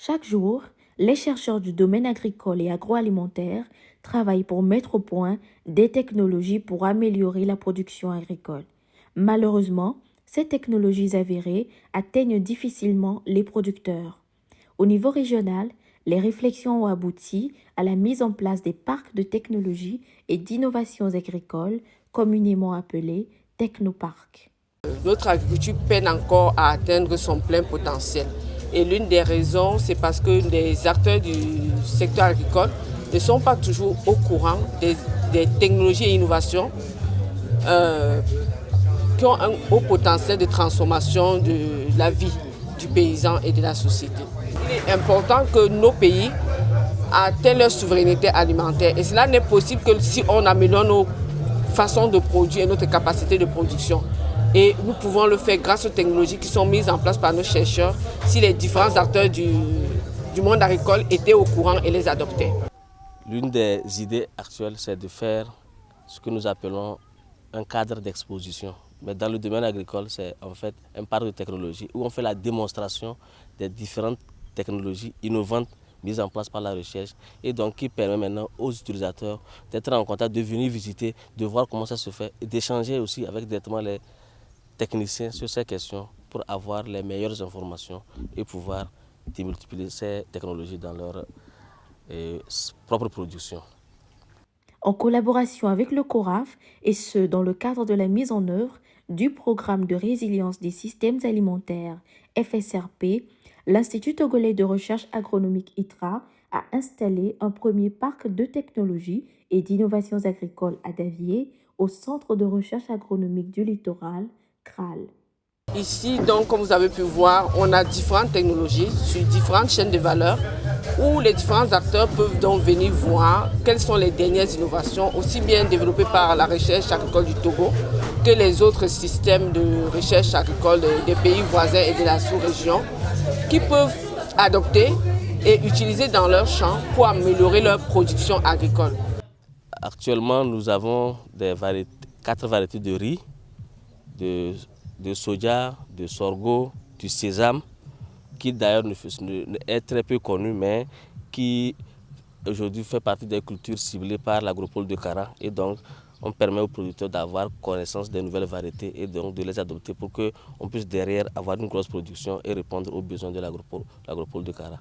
Chaque jour, les chercheurs du domaine agricole et agroalimentaire travaillent pour mettre au point des technologies pour améliorer la production agricole. Malheureusement, ces technologies avérées atteignent difficilement les producteurs. Au niveau régional, les réflexions ont abouti à la mise en place des parcs de technologie et d'innovations agricoles, communément appelés technoparcs. Notre agriculture peine encore à atteindre son plein potentiel. Et l'une des raisons, c'est parce que les acteurs du secteur agricole ne sont pas toujours au courant des technologies et innovations qui ont un haut potentiel de transformation de la vie du paysan et de la société. Il est important que nos pays atteignent leur souveraineté alimentaire. Et cela n'est possible que si on améliore nos façons de produire et notre capacité de production. Et nous pouvons le faire grâce aux technologies qui sont mises en place par nos chercheurs si les différents acteurs du monde agricole étaient au courant et les adoptaient. L'une des idées actuelles, c'est de faire ce que nous appelons un cadre d'exposition. Mais dans le domaine agricole, c'est en fait un parc de technologie où on fait la démonstration des différentes technologies innovantes mises en place par la recherche et donc qui permet maintenant aux utilisateurs d'être en contact, de venir visiter, de voir comment ça se fait et d'échanger aussi avec directement les techniciens sur ces questions pour avoir les meilleures informations et pouvoir démultiplier ces technologies dans leur propre production. En collaboration avec le CORAF, et ce dans le cadre de la mise en œuvre du programme de résilience des systèmes alimentaires FSRP, l'Institut togolais de recherche agronomique ITRA a installé un premier parc de technologie et d'innovations agricoles à Davié au Centre de recherche agronomique du littoral, CRAL. Ici, donc, comme vous avez pu voir, on a différentes technologies sur différentes chaînes de valeur où les différents acteurs peuvent donc venir voir quelles sont les dernières innovations, aussi bien développées par la recherche agricole du Togo que les autres systèmes de recherche agricole des pays voisins et de la sous-région, qui peuvent adopter et utiliser dans leurs champs pour améliorer leur production agricole. Actuellement, nous avons 4 variétés de riz, de soja, de sorgho, du sésame, qui d'ailleurs est très peu connu, mais qui aujourd'hui fait partie des cultures ciblées par l'agropole de Kara. Et donc, on permet aux producteurs d'avoir connaissance des nouvelles variétés et donc de les adopter pour qu'on puisse derrière avoir une grosse production et répondre aux besoins de l'agropole de Kara.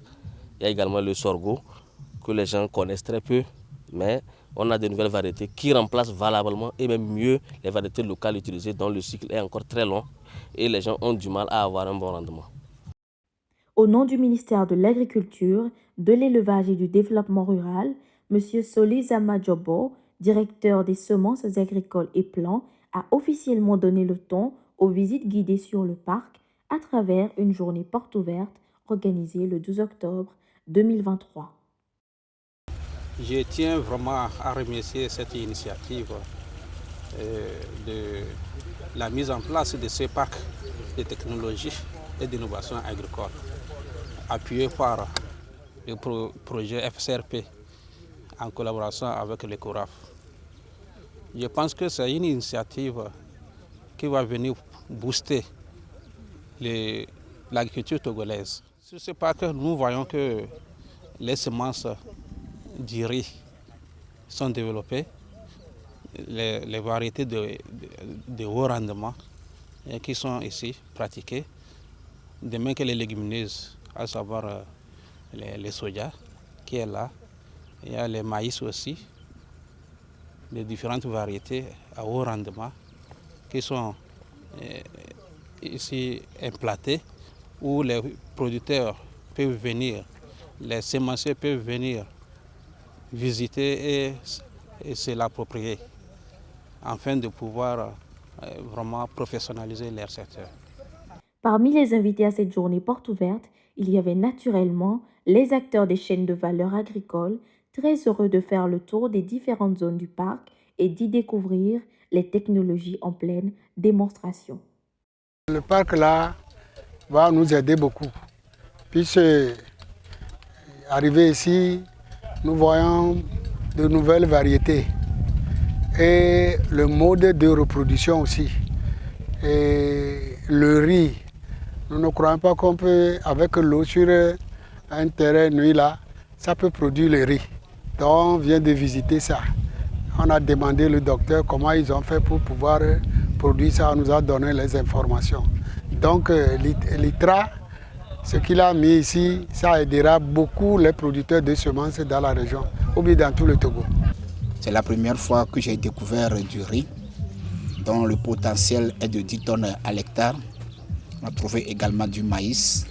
Il y a également le sorgho, que les gens connaissent très peu, mais on a de nouvelles variétés qui remplacent valablement et même mieux les variétés locales utilisées dont le cycle est encore très long et les gens ont du mal à avoir un bon rendement. Au nom du ministère de l'Agriculture, de l'Élevage et du Développement rural, M. Soli Zama Djobo, directeur des semences agricoles et plants, a officiellement donné le ton aux visites guidées sur le parc à travers une journée porte ouverte organisée le 12 octobre 2023. Je tiens vraiment à remercier cette initiative de la mise en place de ce parc de technologie et d'innovation agricole, appuyé par le projet FSRP en collaboration avec le CORAF. Je pense que c'est une initiative qui va venir booster l'agriculture togolaise. Sur ce parc, nous voyons que les semences du riz sont développées, les variétés de haut rendement qui sont ici pratiquées, de même que les légumineuses, à savoir les soja qui est là, il y a les maïs aussi, les différentes variétés à haut rendement qui sont ici implantées, où les producteurs peuvent venir, les semenciers peuvent venir visiter et se l'approprier afin de pouvoir vraiment professionnaliser leur secteur. Parmi les invités à cette journée porte ouverte, il y avait naturellement les acteurs des chaînes de valeur agricoles, très heureux de faire le tour des différentes zones du parc et d'y découvrir les technologies en pleine démonstration. Le parc là va nous aider beaucoup, puisque arrivé ici, nous voyons de nouvelles variétés et le mode de reproduction aussi. Et le riz, nous ne croyons pas qu'on peut, avec l'eau sur un terrain nuit là, ça peut produire le riz. Donc on vient de visiter ça. On a demandé au docteur comment ils ont fait pour pouvoir produire ça. On nous a donné les informations. Donc l'ITRA, ce qu'il a mis ici, ça aidera beaucoup les producteurs de semences dans la région, ou bien dans tout le Togo. C'est la première fois que j'ai découvert du riz, dont le potentiel est de 10 tonnes à l'hectare. On a trouvé également du maïs,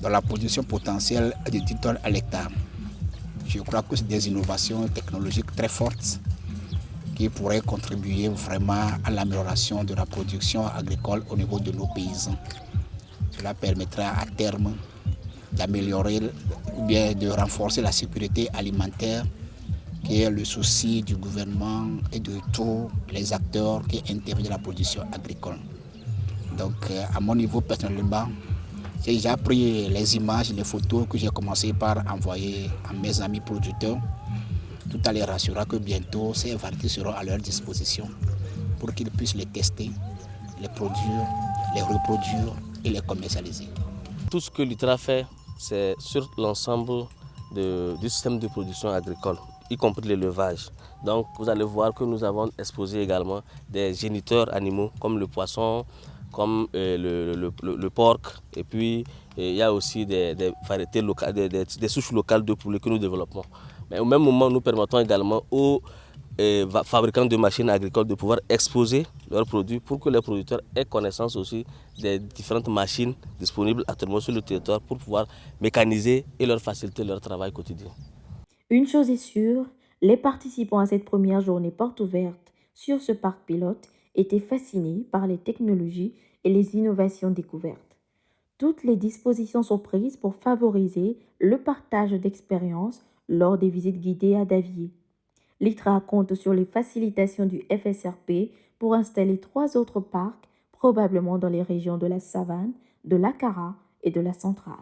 dont la production potentielle est de 10 tonnes à l'hectare. Je crois que c'est des innovations technologiques très fortes qui pourraient contribuer vraiment à l'amélioration de la production agricole au niveau de nos paysans. Cela permettra à terme d'améliorer ou bien de renforcer la sécurité alimentaire, qui est le souci du gouvernement et de tous les acteurs qui interviennent dans la production agricole. Donc à mon niveau personnellement, j'ai déjà pris les images, les photos que j'ai commencé par envoyer à mes amis producteurs, tout en les rassurant que bientôt ces variétés seront à leur disposition pour qu'ils puissent les tester, les produire, les reproduire et les commercialiser. Tout ce que l'ITRA fait, c'est sur l'ensemble du système de production agricole, y compris l'élevage. Donc vous allez voir que nous avons exposé également des géniteurs animaux comme le poisson, comme le porc, et puis il y a aussi des variétés locales, des souches locales de poulet que nous développons. Mais au même moment, nous permettons également aux fabricants de machines agricoles de pouvoir exposer leurs produits pour que les producteurs aient connaissance aussi des différentes machines disponibles actuellement sur le territoire pour pouvoir mécaniser et leur faciliter leur travail quotidien. Une chose est sûre, les participants à cette première journée porte ouverte sur ce parc pilote étaient fascinés par les technologies et les innovations découvertes. Toutes les dispositions sont prises pour favoriser le partage d'expériences lors des visites guidées à Davier. L'ITRA compte sur les facilitations du FSRP pour installer 3 autres parcs, probablement dans les régions de la Savane, de l'Akara et de la Centrale.